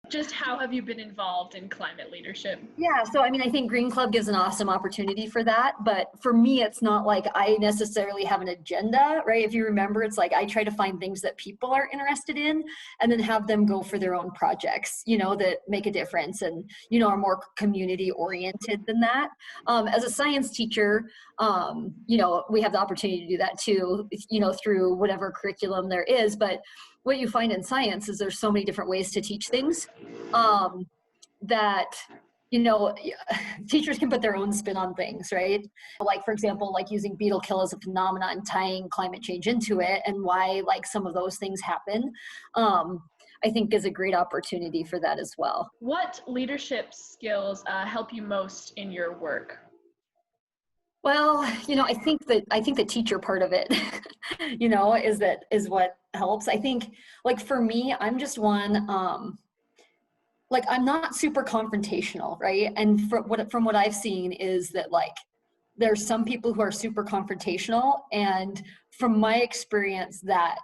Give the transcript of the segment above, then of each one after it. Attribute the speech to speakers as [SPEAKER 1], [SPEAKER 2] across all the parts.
[SPEAKER 1] Just how have you been involved in climate leadership?
[SPEAKER 2] Yeah, so I mean, I think Green Club gives an awesome opportunity for that, but for me, it's not like I necessarily have an agenda, right? If you remember, it's like I try to find things that people are interested in and then have them go for their own projects, that make a difference and, are more community oriented than that. As a science teacher, we have the opportunity to do that too, through whatever curriculum there is, but what you find in science is there's so many different ways to teach things. That teachers can put their own spin on things, right? Like, for example, like using beetle kill as a phenomenon, tying climate change into it and why like some of those things happen, I think is a great opportunity for that as well.
[SPEAKER 1] What leadership skills help you most in your work?
[SPEAKER 2] Well, I think the teacher part of it, is what helps. I think like for me, I'm just one, like I'm not super confrontational, right? And from what I've seen is that like there's some people who are super confrontational, and from my experience that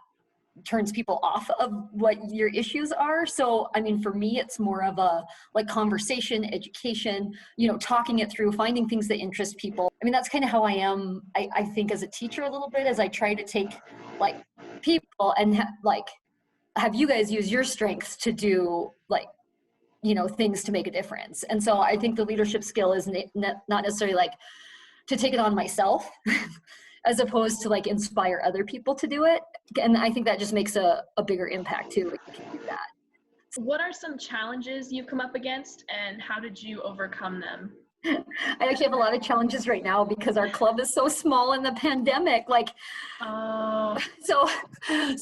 [SPEAKER 2] turns people off of what your issues are. So I mean, for me, it's more of a like conversation, education, talking it through, finding things that interest people. I mean, that's kind of how I am, I think, as a teacher a little bit, as I try to take like people and have you guys use your strengths to do like things to make a difference. And so I think the leadership skill is not necessarily like to take it on myself as opposed to like inspire other people to do it. And I think that just makes a bigger impact too, if you can do that.
[SPEAKER 1] What are some challenges you've come up against and how did you overcome them?
[SPEAKER 2] I actually have a lot of challenges right now because our club is so small in the pandemic. Like, so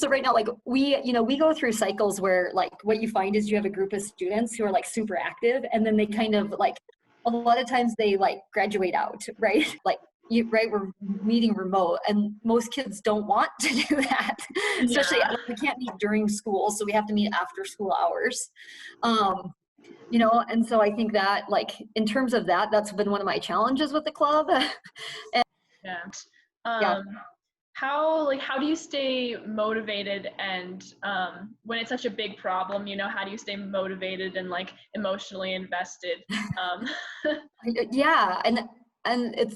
[SPEAKER 2] right now, like we go through cycles where like what you find is you have a group of students who are like super active, and then they kind of like, a lot of times they like graduate out, right? Like, we're meeting remote, and most kids don't want to do that. Especially, we can't meet during school, so we have to meet after school hours. And so I think that like in terms of that, that's been one of my challenges with the club.
[SPEAKER 1] Yeah. How do you stay motivated and when it's such a big problem, how do you stay motivated and like emotionally invested?
[SPEAKER 2] Yeah, and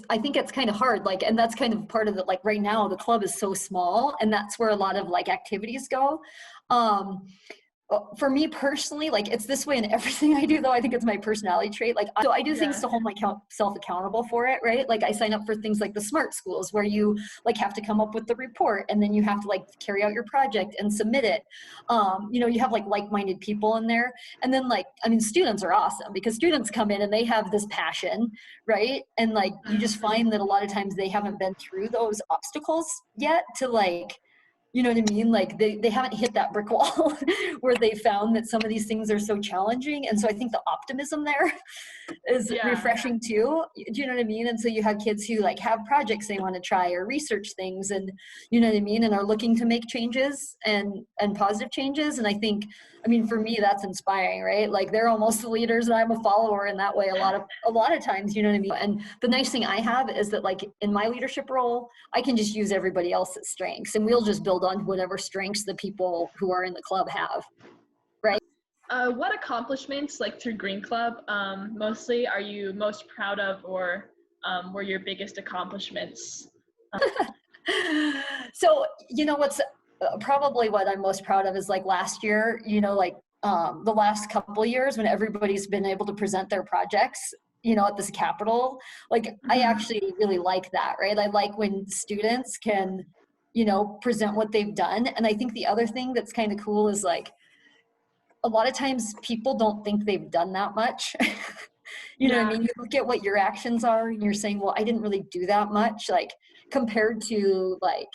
[SPEAKER 2] I think it's kind of hard, like, and that's kind of part of it. Like right now the club is so small, and that's where a lot of like activities go. For me personally, like it's this way in everything I do, though I think it's my personality trait. Like, so I do things to hold myself accountable for it, right? Like I sign up for things like the SMART schools where you like have to come up with the report, and then you have to like carry out your project and submit it. You have like-minded people in there. And then like, I mean, students are awesome because students come in and they have this passion, right? And like, you just find that a lot of times they haven't been through those obstacles yet to like, you know what I mean? Like they haven't hit that brick wall where they found that some of these things are so challenging. And so I think the optimism there is refreshing too. Do you know what I mean? And so you have kids who like have projects they want to try or research things, and you know what I mean? And are looking to make changes and positive changes. And I think, I mean, for me, that's inspiring, right? Like they're almost the leaders and I'm a follower in that way a lot of times, you know what I mean? And the nice thing I have is that like in my leadership role, I can just use everybody else's strengths, and we'll just build on whatever strengths the people who are in the club have, right?
[SPEAKER 1] What accomplishments, like through Green Club, mostly are you most proud of, or were your biggest accomplishments?
[SPEAKER 2] So, what's probably what I'm most proud of is like last year, the last couple of years when everybody's been able to present their projects, at this Capitol. Like, I actually really like that, right? I like when students can, present what they've done. And I think the other thing that's kind of cool is like, a lot of times people don't think they've done that much. You know what I mean? You look at what your actions are and you're saying, well, I didn't really do that much, like compared to like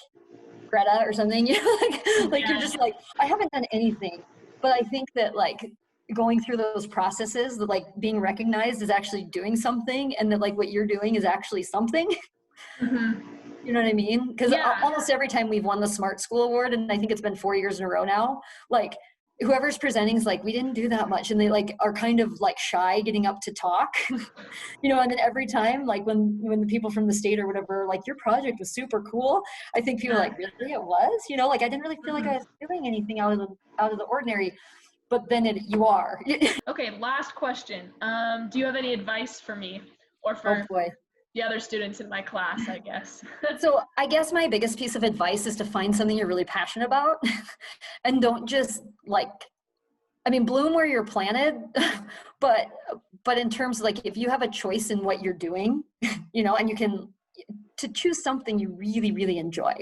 [SPEAKER 2] Greta or something, you're just like, I haven't done anything. But I think that like going through those processes, that like being recognized is actually doing something, and that like what you're doing is actually something. You know what I mean? Because almost every time we've won the Smart School Award, and I think it's been 4 years in a row now, like whoever's presenting is like, we didn't do that much, and they like are kind of like shy getting up to talk. And then every time like when the people from the state or whatever are like, your project was super cool, I think people are like, really, it was, like I didn't really feel like I was doing anything out of the ordinary. but then you are.
[SPEAKER 1] Okay, last question. Do you have any advice for me or
[SPEAKER 2] Oh
[SPEAKER 1] for
[SPEAKER 2] boy.
[SPEAKER 1] the other students in my class, I guess?
[SPEAKER 2] So I guess my biggest piece of advice is to find something you're really passionate about and don't just like, I mean, bloom where you're planted, but in terms of like, if you have a choice in what you're doing, you know, and you can to choose something you really, really enjoy,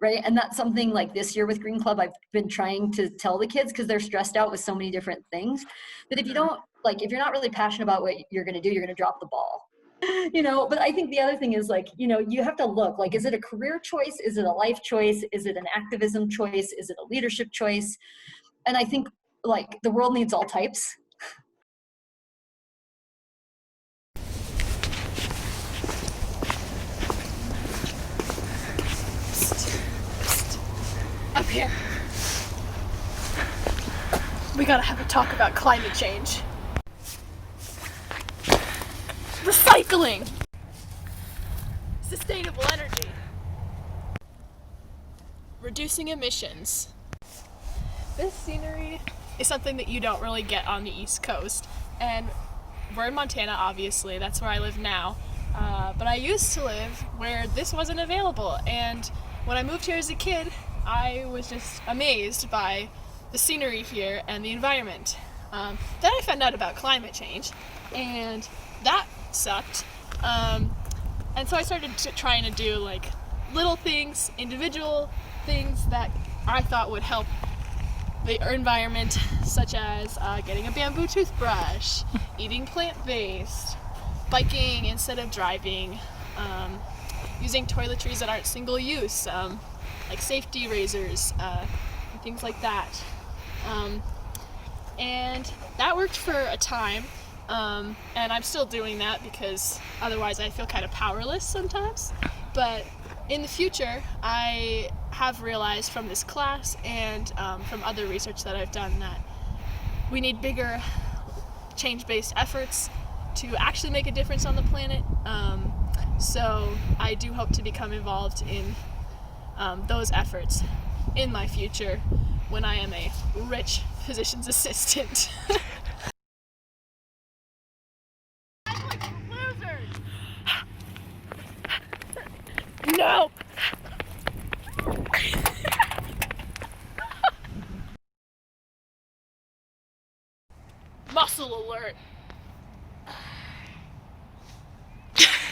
[SPEAKER 2] right? And that's something like this year with Green Club, I've been trying to tell the kids because they're stressed out with so many different things that if you don't, like, if you're not really passionate about what you're going to do, you're going to drop the ball. You know, but I think the other thing is like, you know, you have to look like, is it a career choice? Is it a life choice? Is it an activism choice? Is it a leadership choice? And I think like the world needs all types.
[SPEAKER 3] Up here. We gotta have a talk about climate change. Recycling! Sustainable energy. Reducing emissions. This scenery is something that you don't really get on the East Coast. And we're in Montana, obviously, that's where I live now. But I used to live where this wasn't available. And when I moved here as a kid, I was just amazed by the scenery here and the environment. Then I found out about climate change, and that sucked. And so I started trying to do like little things, individual things that I thought would help the environment, such as getting a bamboo toothbrush, eating plant-based, biking instead of driving, using toiletries that aren't single-use, like safety razors, and things like that. And that worked for a time, and I'm still doing that because otherwise I feel kind of powerless sometimes. But in the future, I have realized from this class and from other research that I've done that we need bigger change-based efforts to actually make a difference on the planet. So I do hope to become involved in those efforts in my future when I am a rich physician's assistant. No! Muscle alert!